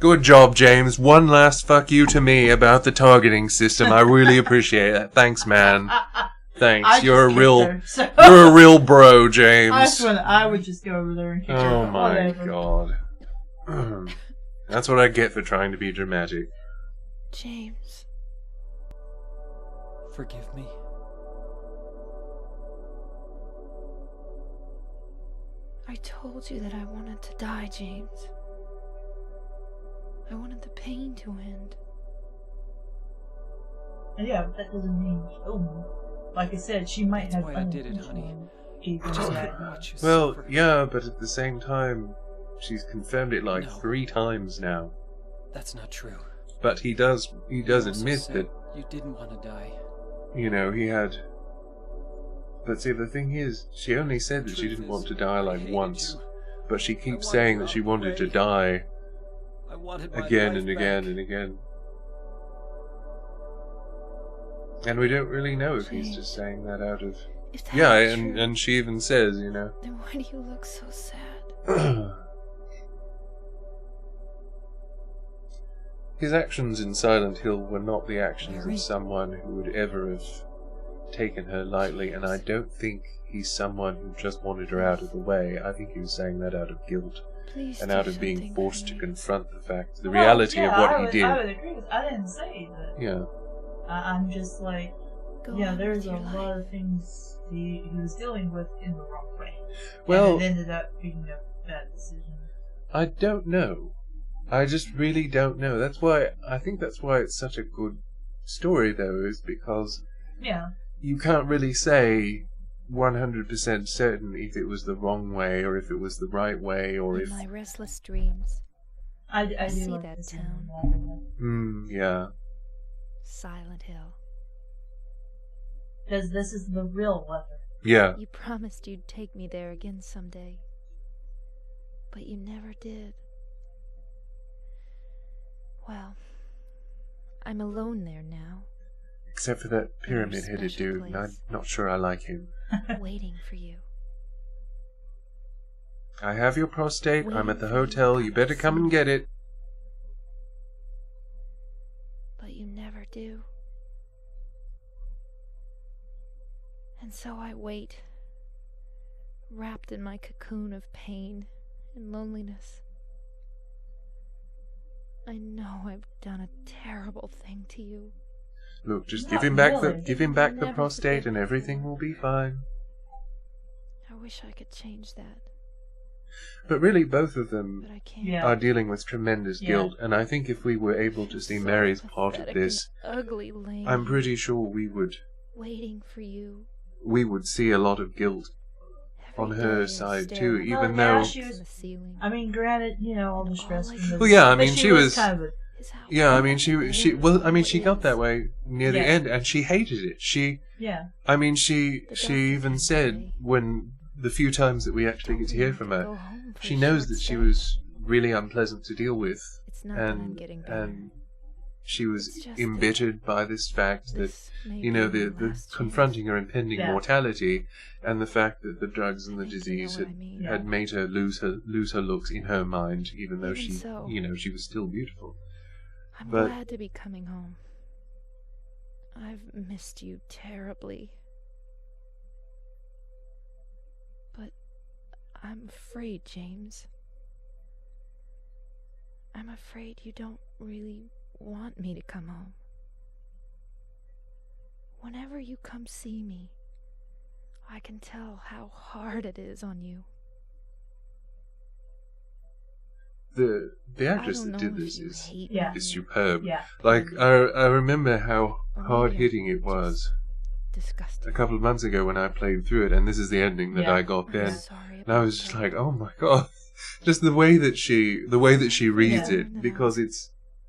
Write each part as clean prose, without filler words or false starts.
Good job, James. One last fuck you to me about the targeting system. I really appreciate it. Thanks, man. Thanks. You're a real bro, James. I would just go over there and kick her. Oh my god. That's what I get for trying to be dramatic. James. Forgive me. I told you that I wanted to die, James. I wanted the pain to end. And yeah, but that doesn't mean kill me. Like I said, she might have. That's why I did it, honey. I just couldn't watch you Well, suffer. yeah, but at the same time, she's confirmed it like 3 times now. That's not true. But he does You also admit said that, you didn't want to die. you know, he had... But see, the thing is, she only said that she didn't want to die like once, but she keeps saying that she wanted to die I wanted my again life and again back. and again. And we don't really know if he's just saying that out of... If that Yeah, is true, and she even says, you know... then why do you look so sad? His actions in Silent Hill were not the actions Mary? of someone who would ever have taken her lightly, and I don't think he's someone who just wanted her out of the way. I think he was saying that out of guilt Please and do out of being something forced for to me. confront the fact, the Well, reality yeah, of what I he would, did. I would agree with. I didn't say that. Yeah. I'm just like, Go yeah, on there's with a your lot life. of things he was dealing with in the wrong way. Well, And it ended up being a bad decision. I don't know. I just really don't know. I think that's why it's such a good story, though, is because Yeah. you can't really say 100% certain if it was the wrong way or if it was the right way or In if... my restless dreams, I do see like that this town. yeah. Silent Hill. Because this is the real weapon. Yeah. You promised you'd take me there again someday. But you never did. Well, I'm alone there now, Except for that pyramid-headed special dude, and I'm place. not sure I like him. waiting for you. I have your prostate, I'm Waiting at the for you to hotel, come you better to come see and me. get it. But you never do. And so I wait, wrapped in my cocoon of pain and loneliness. I know I've done a terrible thing to you. Look, just Not give him back really. give him back the Never prostate forget and me everything for it. will be fine. I wish I could change that, But really, both of them but I can't. Yeah. are dealing with tremendous Yeah. guilt, and I think if we were able to see So Mary's part of pathetic this, and ugly lame, I'm pretty sure we waiting for you. would see a lot of guilt on Every her day I side stare too, at even yeah, though... she in was- the ceiling. I mean, granted, you know, all the stress All I from can the... Well, yeah, I but mean, she was... kind of a... Is how Yeah, I mean, she awful she it got that is. way near the Yeah. end, and she hated it. Yeah. I mean, she The doctor even didn't said say. when the few times that we actually get to hear from her, Go home for she a knows short that she stay. was really unpleasant to deal with, It's not that I'm and getting better. and she was It's just that embittered by this fact that, This may you know, be the my last confronting her impending Yeah. mortality, and the fact that the drugs and the I think you disease know what had, I mean. had made her lose her looks in her mind, even though Even she, so. you know, she was still beautiful. I'm but- glad to be coming home. I've missed you terribly. But I'm afraid, James. I'm afraid you don't really want me to come home. Whenever you come see me, I can tell how hard it is on you. The actress I don't that know did if this you is hate Yeah. me superb. Yeah. Like I remember how Or maybe hard hitting I'm it was disgusted. a couple of months ago when I played through it, and this is the ending that Yeah. I got I'm then. sorry And I about was just that. like, oh my god, just the way that she reads Yeah. it, because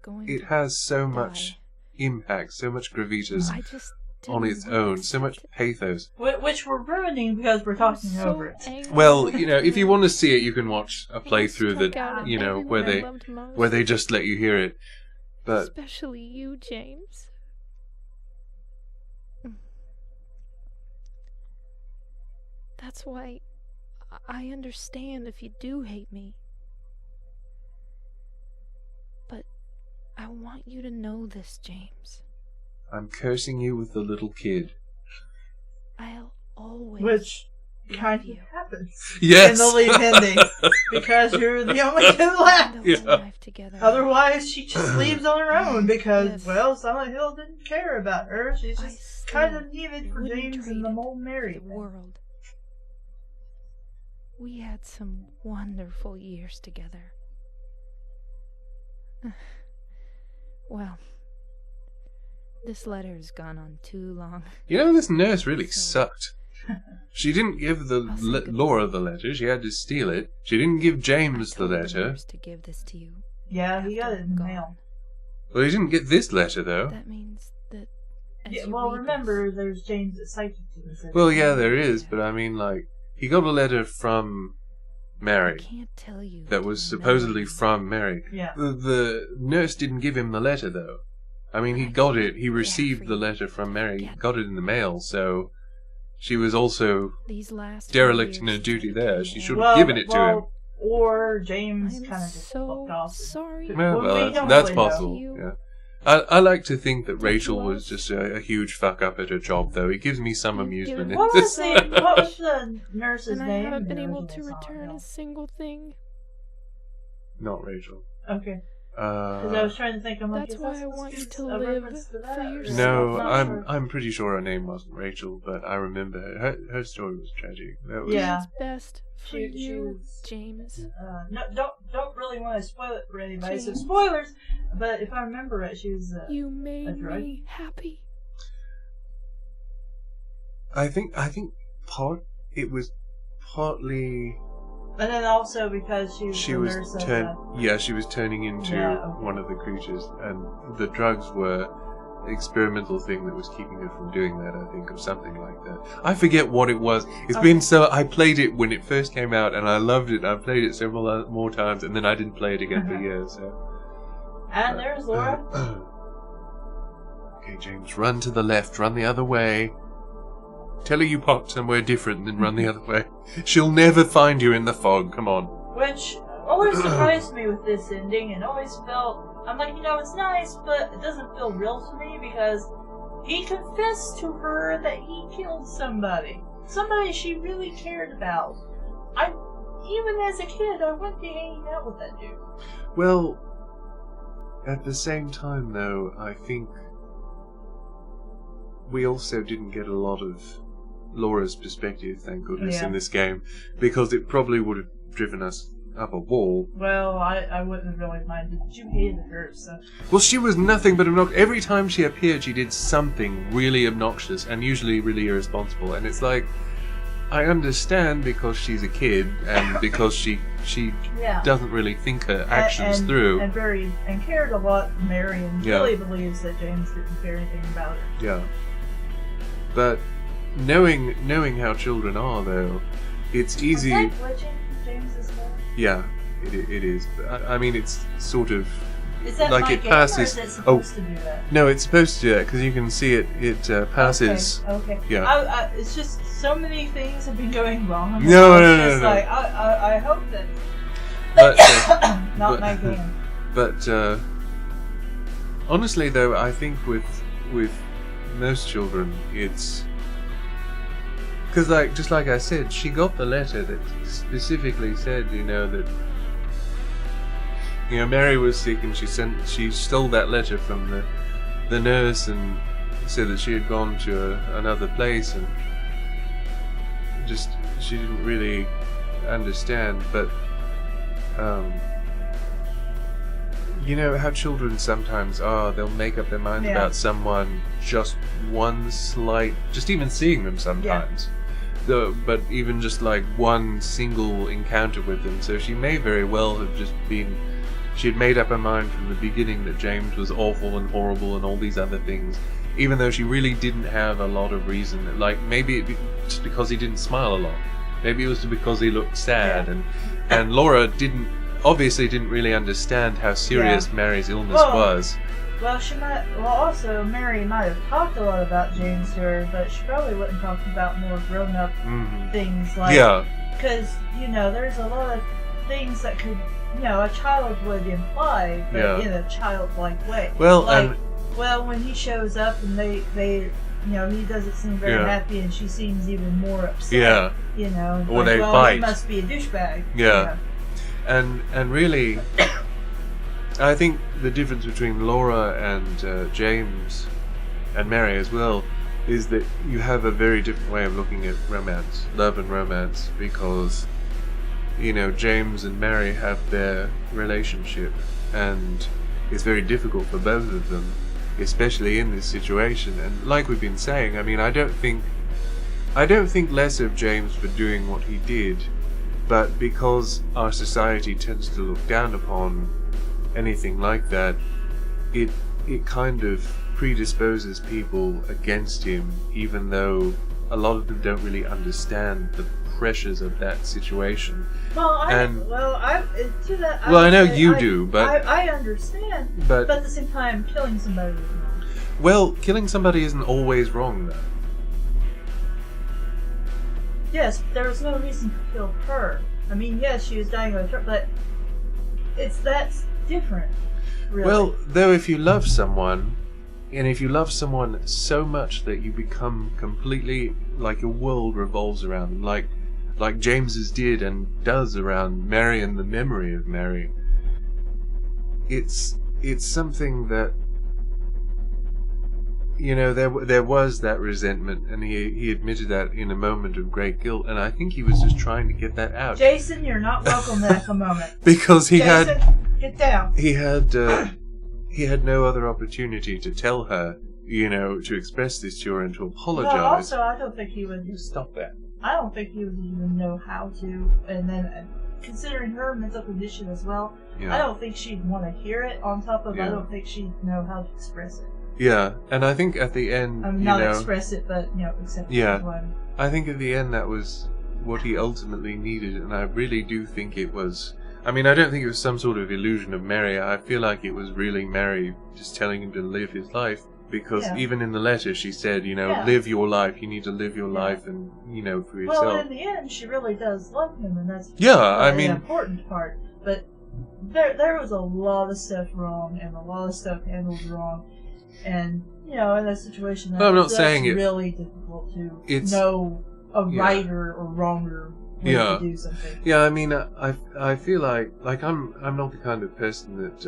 Going it to has so die. much impact, so much gravitas I just on didn't its want to own, so much accept it. pathos. Which we're ruining because we're I'm talking so over it. angry Well, at you know, if you her. want to see it, you can watch a And I playthrough struck that, out at you know, where everyone I they loved most, where they just let you hear it. But especially you, James. That's why I understand if you do hate me. want you to know this, James. I'm cursing you with the little kid. I'll always Which love kind you. of happens Yes. in the lead ending. Because you're the only two left. The Yeah. whole life together. Otherwise, she just leaves on her own because, Yes. well, Silent Hill didn't care about her. She I just still kind of needed for wouldn't James trade and the it mole for Mary the thing. world. We had some wonderful years together. Well, this letter's gone on too long. You know, this nurse really So- sucked. She didn't give I'll say goodbye. Laura the letter. She had to steal it. She didn't give James I the told letter. nurse to give this to you. Yeah, he got after it in the I'm mail. gone. Well, he didn't get this letter, though. That means that. As Yeah, you well, read remember, this, there's James that's psychic to this. Well, yeah, there is, but I mean, like, he got a letter from I Mary can't tell you that to was remember supposedly me. from Mary. Yeah. The nurse didn't give him the letter, though. I mean, he got it. He received the letter from Mary. He got it in the mail, so she was also These last derelict few in her years duty since there. I She came should in, have given it to him. Or James I'm kind of just so fucked off. sorry. Well, Well, we don't that's really know. possible. You- Yeah, I like to think that Did Rachel you was ask? just a huge fuck up at her job, though. It gives me some You've amusement. given in What this. was the nurse's And I name? haven't been in the able to original Silent return Hill? a single thing. Not Rachel. Okay. Because I was trying to think, I'm like, That's is why that I supposed want to you be to a live reference to for that, or- yourself. No, Not I'm sure. I'm pretty sure her name wasn't Rachel, but I remember her story was tragic. That was, Yeah. What's best for She you, was- James? No, don't really want to spoil it for anybody. So James. spoilers. But if I remember right, she was. You made drug? me happy. I think it was partly And then also because she was she the was nurse of she was turning into Yeah, okay. one of the creatures, and the drugs were the experimental thing that was keeping her from doing that, I think, or something like that. I forget what it was. It's Okay. been so... I played it when it first came out, and I loved it. I played it several more times, and then I didn't play it again for years. So. And there's Laura. Okay, James, run to the left, run the other way. Tell her you parked somewhere different, and then run the other way. She'll never find you in the fog, come on. Which always surprised me with this ending and always felt, I'm like, it's nice, but it doesn't feel real to me because he confessed to her that he killed somebody. Somebody she really cared about. Even as a kid, I wouldn't be hanging out with that dude. Well, at the same time, though, I think we also didn't get a lot of Laura's perspective, thank goodness, Yeah. in this game, because it probably would have driven us up a wall. Well, I wouldn't have really minded. You hated her, so. Well, she was nothing but obnoxious. Every time she appeared, she did something really obnoxious and usually really irresponsible. And it's like, I understand because she's a kid and because she Yeah. doesn't really think her actions and, through. And cared a lot. Mary and Yeah. really believes that James didn't care anything about her. Yeah. But knowing how children are, though, it's easy. Is that glitching James's phone? Yeah, it is. I mean, it's sort of. Is that Like my it game, passes- or is it supposed to do that? No, it's supposed to do that because you can see it. It passes. Okay. Yeah. It's just so many things have been going wrong. No, It's no, just no. like, I hope that. But Not but- my game. but honestly, though, I think with most children, it's because just like I said, she got the letter that specifically said, that Mary was sick, and she stole that letter from the nurse and said that she had gone to another place, and just she didn't really understand. But you know how children sometimes are. They'll make up their minds Yeah. about someone just even seeing them sometimes. But even just like one single encounter with them. So she may very well have just been. She had made up her mind from the beginning that James was awful and horrible and all these other things, even though she really didn't have a lot of reason. Like, maybe just because he didn't smile a lot. Maybe it was because he looked sad, and Laura obviously didn't really understand how serious Mary's illness was. Well, also, Mary might have talked a lot about James to her, but she probably wouldn't talk about more grown-up things, like... Yeah. Because, there's a lot of things that could, a child would imply, but in a childlike way. Well, like, when he shows up and they he doesn't seem very happy, and she seems even more upset. Yeah. Or they fight. He must be a douchebag. Yeah. And really, I think the difference between Laura and James and Mary as well is that you have a very different way of looking at romance, love and romance, because James and Mary have their relationship, and it's very difficult for both of them, especially in this situation. And like we've been saying, I mean, I don't think less of James for doing what he did, but because our society tends to look down upon anything like that, it kind of predisposes people against him, even though a lot of them don't really understand the pressures of that situation. I know you do, but I understand. But at the same time, killing somebody is wrong. Well, killing somebody isn't always wrong, though. Yes, there was no reason to kill her. I mean, yes, she was dying of her, but that's different. Really. Well, though, if you love someone, and if you love someone so much that you become completely, like, your world revolves around them, like James's did and does around Mary and the memory of Mary, it's something that, there was that resentment, and he admitted that in a moment of great guilt, and I think he was just trying to get that out. Jason, you're not welcome at the moment. Because Jason, get down. He had no other opportunity to tell her, to express this to her and to apologize. Well, also, I don't think he would... You stop that. I don't think he would even know how to, and then, considering her mental condition as well, I don't think she'd want to hear it, on top of I don't think she'd know how to express it. Yeah, and I think at the end, not express it, but, accept it. Yeah, I think at the end that was what he ultimately needed, and I really do think it was... I mean, I don't think it was some sort of illusion of Mary. I feel like it was really Mary just telling him to live his life, because even in the letter she said, live your life, you need to live your life, and, for yourself. Well, in the end, she really does love him, and that's the important part, but there was a lot of stuff wrong, and a lot of stuff handled wrong. And, in that situation, that's really difficult to know a righter or wronger way to do something. Yeah, I mean, I feel like I'm not the kind of person that,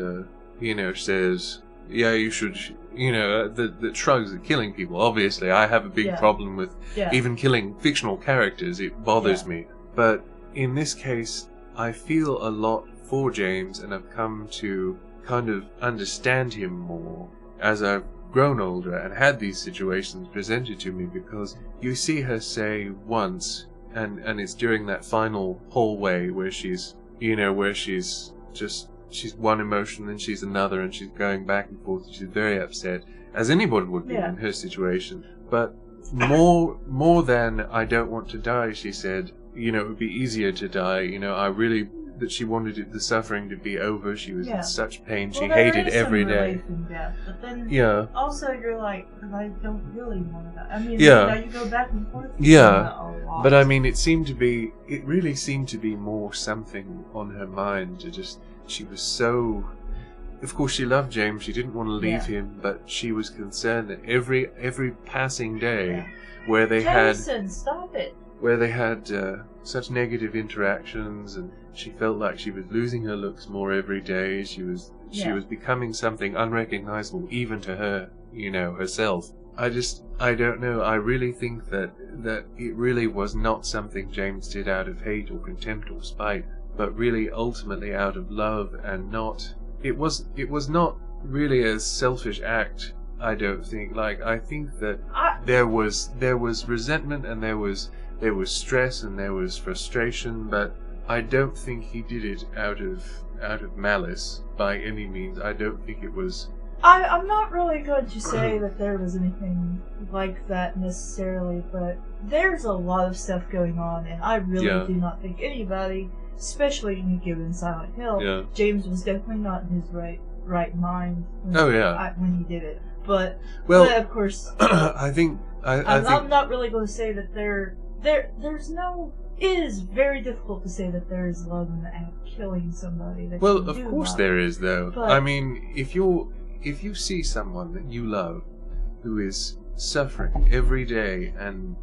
says, you should, that shrugs at killing people. Obviously, I have a big problem with even killing fictional characters. It bothers me. But in this case, I feel a lot for James, and I've come to kind of understand him more as I've grown older and had these situations presented to me, because you see her say once, and it's during that final hallway where she's one emotion, then she's another, and she's going back and forth, and she's very upset, as anybody would be in her situation. But more than I don't want to die, she said, it would be easier to die, I really... that she wanted the suffering to be over. She was in such pain. She hated every day. Death, but then also you're like, I don't really want to die. I mean, you go back and forth. But I mean, it really seemed to be more something on her mind. She was so... Of course, she loved James. She didn't want to leave him, but she was concerned that every passing day where they Jason, stop it. Where they had such negative interactions, and she felt like she was losing her looks more every day. She was becoming something unrecognizable even to her, herself. I don't know. I really think that it really was not something James did out of hate or contempt or spite, but really ultimately out of love, and not... It was not really a selfish act, I don't think. Like, I think that there was resentment, and there was stress, and there was frustration, but I don't think he did it out of malice by any means. I don't think it was... I'm not really going to say that there was anything like that necessarily, but there's a lot of stuff going on, and I really do not think anybody, especially given Silent Hill, James was definitely not in his right mind when he did it. But of course, I think I'm not really going to say that there's no it is very difficult to say that there is love in the act of killing somebody. That Well, you of do course love. there is, though. But- I mean, if you see someone that you love who is suffering every day and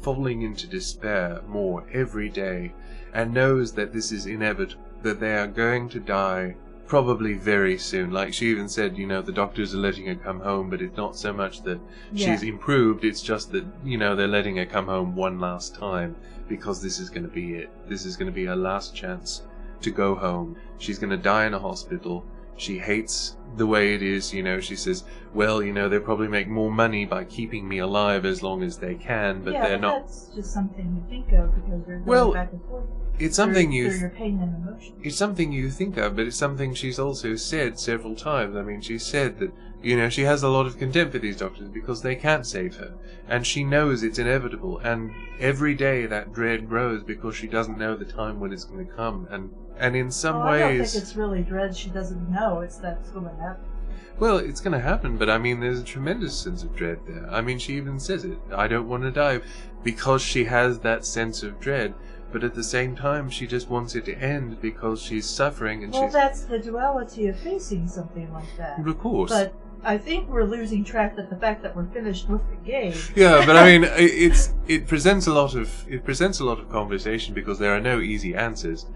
falling into despair more every day, and knows that this is inevitable, that they are going to die probably very soon. Like she even said, the doctors are letting her come home, but it's not so much that she's improved, it's just that, they're letting her come home one last time, because this is going to be it. This is going to be her last chance to go home. She's going to die in a hospital. She hates the way it is, she says, well, they probably make more money by keeping me alive as long as they can, but they're not. That's just something you think of because you're going back and forth. It's something through your pain and emotion. It's something you think of, but it's something she's also said several times. I mean, she said that, she has a lot of contempt for these doctors because they can't save her. And she knows it's inevitable. And every day that dread grows because she doesn't know the time when it's going to come. And in some ways... I don't think it's really dread she doesn't know. It's that it's going to happen. Well, it's going to happen, but I mean, there's a tremendous sense of dread there. I mean, she even says it. I don't want to die, because she has that sense of dread. But at the same time, she just wants it to end because she's suffering and Well, that's the duality of facing something like that. Of course. But I think we're losing track of the fact that we're finished with the game. Yeah, but I mean, it presents a lot of conversation because there are no easy answers.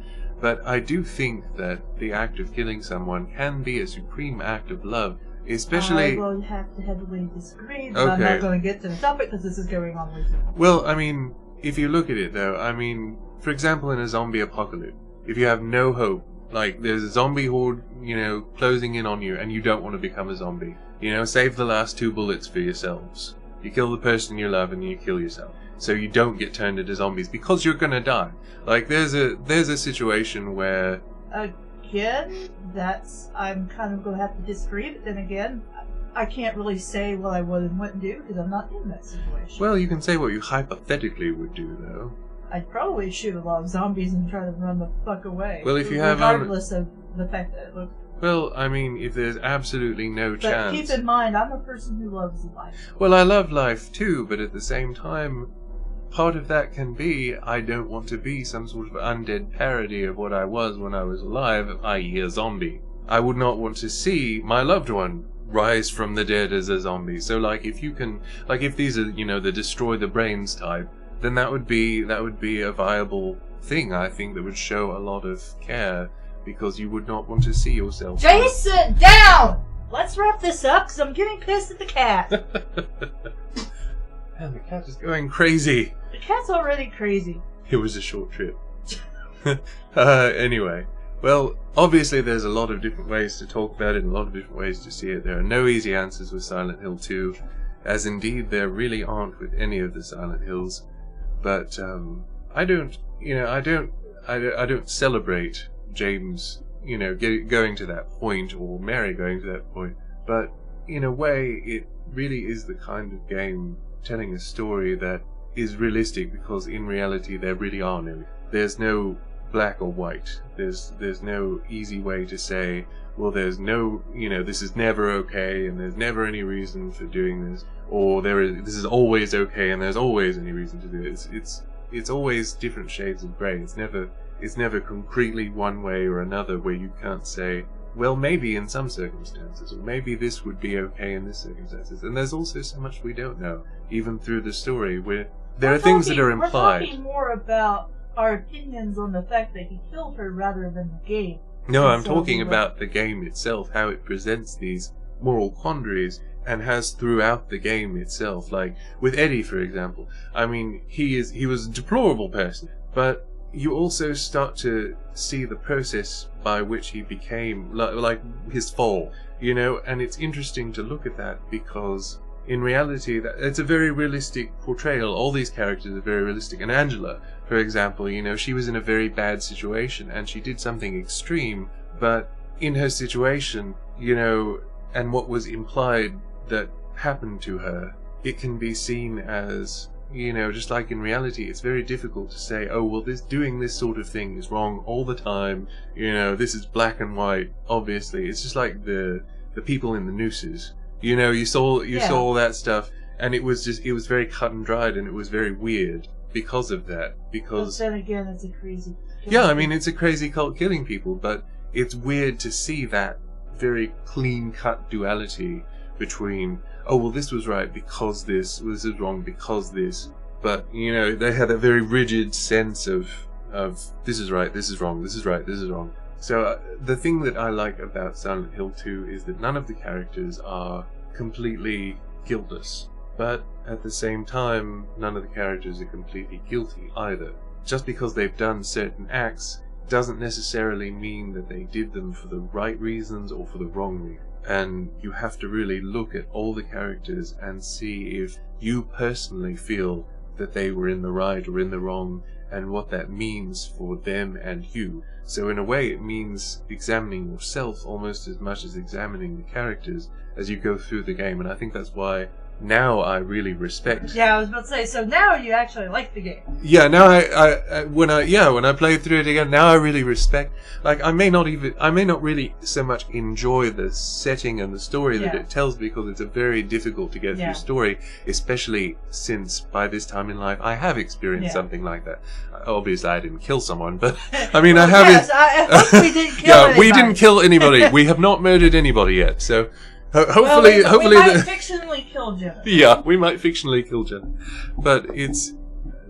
But I do think that the act of killing someone can be a supreme act of love, especially... I will have to heavily disagree, but I'm not going to get to the topic because this is going on with you. Well, I mean, if you look at it, though, I mean, for example, in a zombie apocalypse, if you have no hope, like, there's a zombie horde, closing in on you, and you don't want to become a zombie, save the last 2 bullets for yourselves. You kill the person you love and you kill yourself. So you don't get turned into zombies because you're gonna die. Like, there's a situation where... Again, I'm kind of going to have to disagree, but then again, I can't really say what I would and wouldn't do because I'm not in that situation. Well, you can say what you hypothetically would do, though. I'd probably shoot a lot of zombies and try to run the fuck away. Well, if you have... Regardless of the fact that it looks... Well, I mean, if there's absolutely no chance... But keep in mind, I'm a person who loves life. Well, I love life too, but at the same time, part of that can be I don't want to be some sort of undead parody of what I was when I was alive, i.e. a zombie. I would not want to see my loved one rise from the dead as a zombie. So, like, if you can... Like, if these are, the destroy the brains type, then that would be a viable thing, I think, that would show a lot of care, because you would not want to see yourself... Jason, down! Let's wrap this up, because I'm getting pissed at the cat. Man, the cat is going crazy. The cat's already crazy. It was a short trip. Anyway. Well, obviously there's a lot of different ways to talk about it and a lot of different ways to see it. There are no easy answers with Silent Hill 2, as indeed there really aren't with any of the Silent Hills. But I don't celebrate James, going to that point, or Mary going to that point. But in a way, it really is the kind of game telling a story that is realistic, because in reality there really are no. There's no black or white. There's no easy way to say, well, there's no, this is never okay, and there's never any reason for doing this, or this is always okay, and there's always any reason to do it. It's always different shades of grey. It's never concretely one way or another, where you can't say, well, maybe in some circumstances, or maybe this would be okay in this circumstances. And there's also so much we don't know, even through the story, where there are things that are implied. We're talking more about our opinions on the fact that he killed her rather than the game. No, I'm talking about the game itself, how it presents these moral quandaries, and has throughout the game itself. Like, with Eddie, for example. I mean, he was a deplorable person, but you also start to see the process by which he became, like his fall, and it's interesting to look at that, because in reality, it's a very realistic portrayal. All these characters are very realistic. And Angela, for example, she was in a very bad situation, and she did something extreme, but in her situation, and what was implied that happened to her, it can be seen as, just like in reality, it's very difficult to say, oh, well, doing this sort of thing is wrong all the time, this is black and white, obviously. It's just like the people in the nooses. You saw all that stuff, and it was very cut and dried, and it was very weird, because of that. Because But then again, it's a crazy. yeah, I mean, it's a crazy cult killing people, but it's weird to see that very clean-cut duality between, oh, well, this was right because this is wrong because this. But, you know, they had a very rigid sense of this is right, this is wrong, this is right, this is wrong. So the thing that I like about Silent Hill 2 is that none of the characters are completely guiltless. But at the same time, none of the characters are completely guilty either. Just because they've done certain acts doesn't necessarily mean that they did them for the right reasons or for the wrong reasons. And you have to really look at all the characters and see if you personally feel that they were in the right or in the wrong, and what that means for them and you. So in a way it means examining yourself almost as much as examining the characters as you go through the game, and I think that's why now I really respect. Yeah, I was about to say. So now you actually like the game. Yeah, now when I play through it again, now I really respect. Like I may not really so much enjoy the setting and the story that it tells, because it's a very difficult to get through story, especially since by this time in life I have experienced something like that. Obviously, I didn't kill someone, but I mean, well, I haven't. Yes, I hope we didn't kill anybody. We didn't kill anybody. We have not murdered anybody yet. So. Hopefully, we might fictionally kill Jenna. Yeah, we might fictionally kill Jenna, but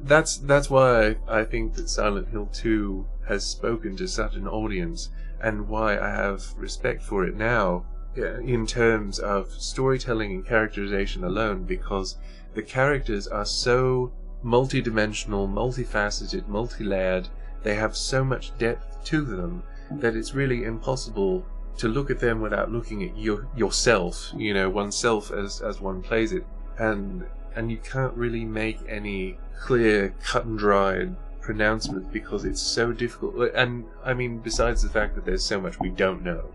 that's why I think that Silent Hill 2 has spoken to such an audience, and why I have respect for it now in terms of storytelling and characterization alone, because the characters are so multidimensional, multifaceted, multi-layered. They have so much depth to them that it's really impossible to look at them without looking at yourself, you know, oneself as one plays it, and you can't really make any clear, cut and dried pronouncement because it's so difficult. And I mean, besides the fact that there's so much we don't know,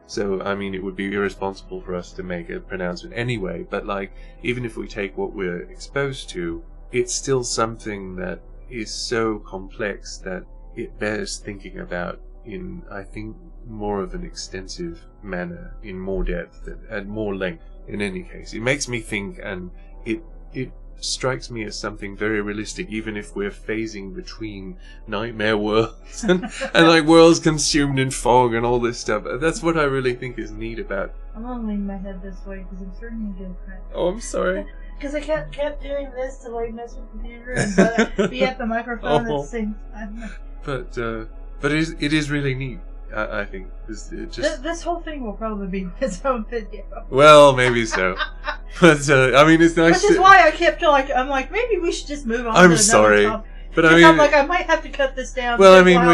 so I mean, it would be irresponsible for us to make a pronouncement anyway. But like, even if we take what we're exposed to, it's still something that is so complex that it bears thinking about in, I think, more of an extensive manner, in more depth and more length. In any case, it makes me think, and it strikes me as something very realistic, even if we're phasing between nightmare worlds and like worlds consumed in fog and all this stuff. That's what I really think is neat about. I'm gonna lean my head this way because I'm starting to get a crack. Oh, I'm sorry. Because I kept doing this to like mess with the computer and be at the microphone at the same time. But it is really neat. I think this whole thing will probably be its own video. Well, maybe so. But I mean, it's nice. Which is why I kept I'm like, maybe we should just move on. I'm to sorry, topic. but I mean, I'm like, I might have to cut this down. Well, I mean,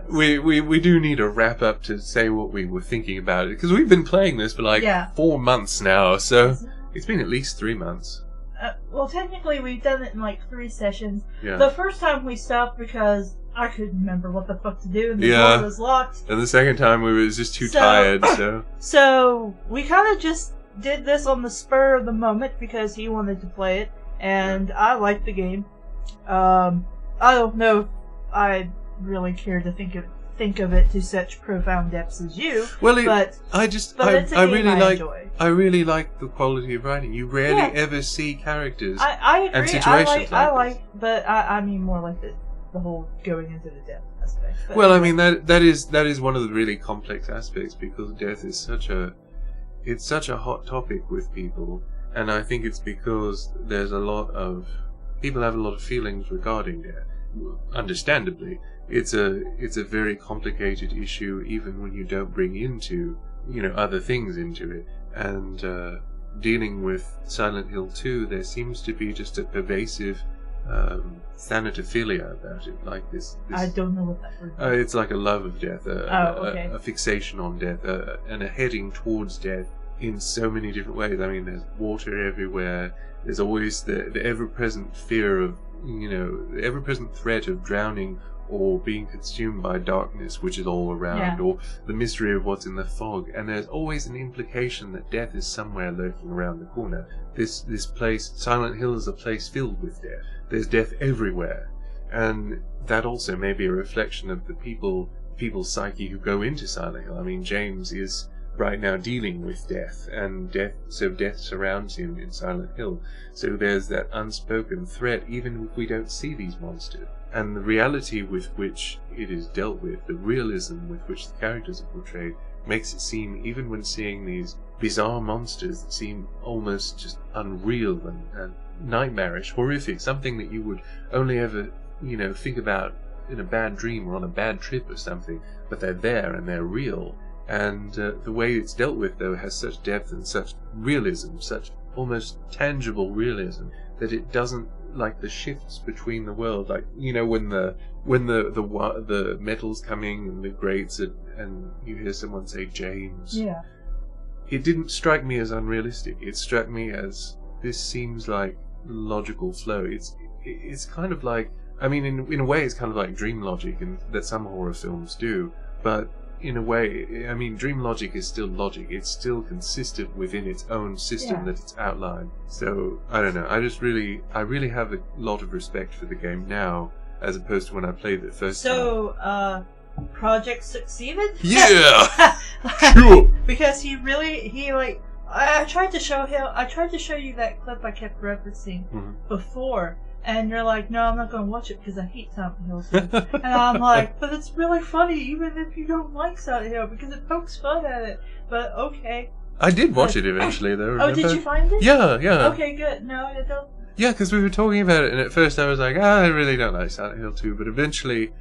we do need a wrap up to say what we were thinking about it, because we've been playing this for like 4 months now, so it's been at least 3 months. Well, technically, we've done it in like 3 sessions. Yeah. The first time we stopped because I couldn't remember what the fuck to do, and the door was locked. And the second time we were just too tired, so... So, we kind of just did this on the spur of the moment because he wanted to play it, and I liked the game. I don't know if I really care to think of it to such profound depths as you. Well, I really like the quality of writing. You rarely ever see characters I agree. and situations But I mean more like the whole going into the death aspect. But well, I mean that is one of the really complex aspects, because death is such a hot topic with people, and I think it's because there's people have a lot of feelings regarding death. Understandably, it's a very complicated issue, even when you don't bring into other things into it. And dealing with Silent Hill 2, there seems to be just a pervasive thanatophilia about it, like this. I don't know what that word is. It's like a love of death, a fixation on death, and a heading towards death in so many different ways. I mean, there's water everywhere. There's always the ever-present fear of, the ever-present threat of drowning or being consumed by darkness, which is all around, or the mystery of what's in the fog. And there's always an implication that death is somewhere lurking around the corner. This place, Silent Hill, is a place filled with death. There's death everywhere. And that also may be a reflection of the people's psyche who go into Silent Hill. I mean, James is right now dealing with death, and death surrounds him in Silent Hill. So there's that unspoken threat, even if we don't see these monsters. And the reality with which it is dealt with, the realism with which the characters are portrayed, makes it seem, even when seeing these bizarre monsters that seem almost just unreal and nightmarish, horrific, something that you would only ever, think about in a bad dream or on a bad trip or something, but they're there and they're real. And the way it's dealt with, though, has such depth and such realism, such almost tangible realism, that it doesn't, like the shifts between the world, like when the metal's coming and the grates and you hear someone say James. Yeah. It didn't strike me as unrealistic. It struck me as, this seems like logical flow. It's kind of like, I mean, in a way, it's kind of like dream logic, and that some horror films do. But in a way, I mean, dream logic is still logic. It's still consistent within its own system that it's outlined. So I don't know. I really have a lot of respect for the game now, as opposed to when I played it first time. So, project succeeded? Yeah. Sure. Because I tried to show you that clip I kept referencing before, and you're like, no, I'm not going to watch it because I hate Silent Hill 2. And I'm like, but it's really funny even if you don't like Silent Hill because it pokes fun at it. But okay. I did watch it eventually, though. Remember? Oh, did you find it? Yeah. Okay, good. No, I don't. Yeah, because we were talking about it, and at first I was like, I really don't like Silent Hill 2, but eventually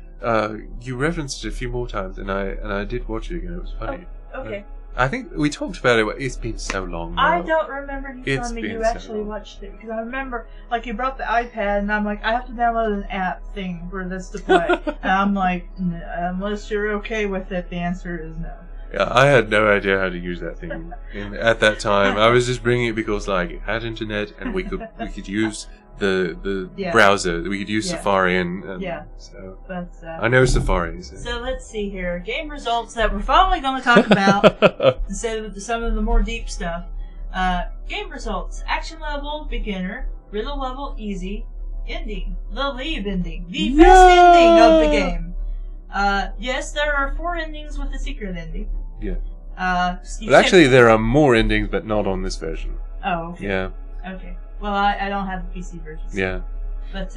you referenced it a few more times, and I did watch it again. It was funny. Oh, okay. I think we talked about it. It's been so long now. I don't remember you telling me you actually watched it, because I remember, you brought the iPad, and I'm like, I have to download an app thing for this to play. And I'm like, unless you're okay with it, the answer is no. Yeah, I had no idea how to use that thing at that time. I was just bringing it because, it had internet, and we could use the browser. We could use Safari, and so but, I know Safari. So let's see here. Game results that we're finally going to talk about instead of some of the more deep stuff. Game results: action level beginner, riddle level easy, ending the leave ending, the best ending of the game. Yes, there are 4 endings with a secret ending. Yeah. But actually, there are more endings, but not on this version. Oh. Okay. Yeah. Okay. Well, I don't have the PC version. So. Yeah. But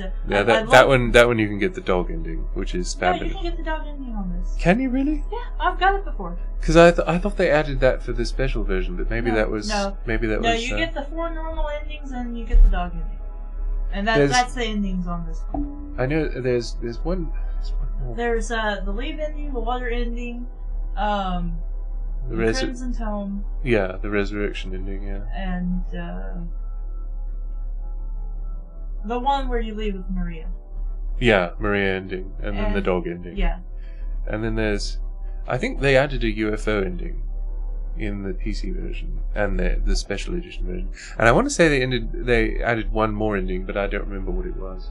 that one you can get the dog ending, which is fabulous. No, you can get the dog ending on this. Can you really? Yeah, I've got it before. Because I thought they added that for the special version, but maybe that was. No, you get the 4 normal endings and you get the dog ending, and that's the endings on this one. I know there's one. There's the leave ending, the water ending, the Crimson Tome. Yeah, the resurrection ending. Yeah. And the one where you leave with Maria. Yeah, Maria ending, and then the dog ending. Yeah. And then I think they added a UFO ending in the PC version and the special edition version. And I want to say they added one more ending, but I don't remember what it was.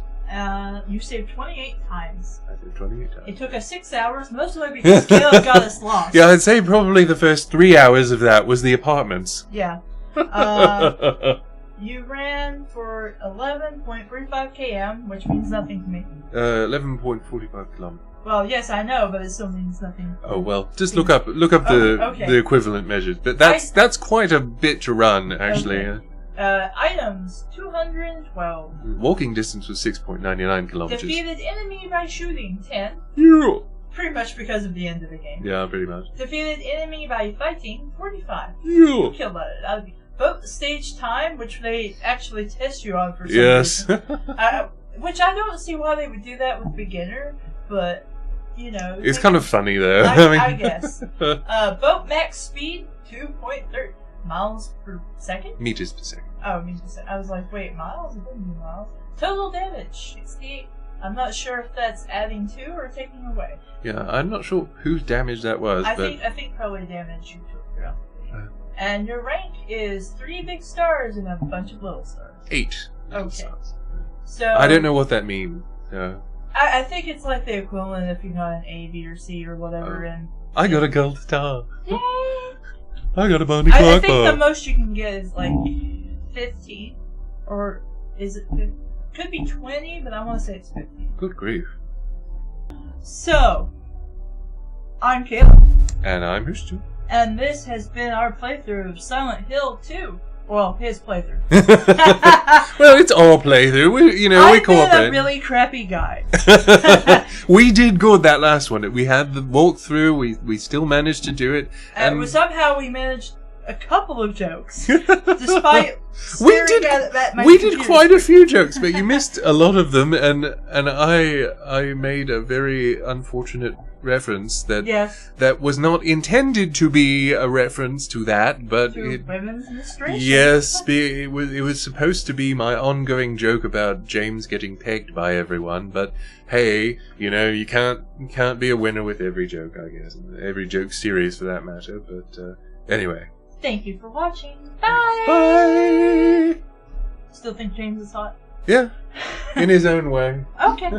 You saved 28 times. I saved 28 times. It took us 6 hours, most of it because Caleb got us lost. Yeah, I'd say probably the first 3 hours of that was the apartments. Yeah. You ran for 11.35 km, which means nothing to me. 11.45 kilometers. Well, yes, I know, but it still means nothing. Oh well, just look up the equivalent measures. But that's quite a bit to run, actually. Okay. Items 212. Walking distance was 6.99 kilometers. Defeated enemy by shooting 10. Yeah. Pretty much because of the end of the game. Yeah, pretty much. Defeated enemy by fighting 45. Yeah. Killed it. Vote stage time, which they actually test you on for some reason. Which I don't see why they would do that with beginner, but it's kind of funny though. I guess. Boat max speed 2.3 miles per second. Meters per second. Oh, meters per second. I was like, wait, miles? It didn't mean miles. Total damage 68. I'm not sure if that's adding to or taking away. Yeah, I'm not sure whose damage that was. I think probably damage you took throughout the game. And your rank is 3 big stars and a bunch of little stars. 8 little okay. stars. So I don't know what that means. I think it's like the equivalent if you got an A, B, or C or whatever. And I got a gold star. Yay! I got a bunny clock. I think the most you can get is like 15, or is it? Could be 20, but I want to say it's 15. Good grief. So, I'm Caleb. And I'm Hushicho. And this has been our playthrough of Silent Hill 2. Well, his playthrough. Well, it's our playthrough. We cooperate. I'm a really crappy guy. We did good that last one. We had the walkthrough. We still managed to do it. And somehow we managed a couple of jokes, despite staring at my we computer. did quite a few jokes, but you missed a lot of them, and I made a very unfortunate reference that was not intended to be a reference to that, but women's menstruation. Yes, it was supposed to be my ongoing joke about James getting pegged by everyone, but hey, you can't be a winner with every joke, I guess. Every joke series for that matter, but anyway. Thank you for watching. Bye! Bye! Still think James is hot? Yeah, in his own way. Okay.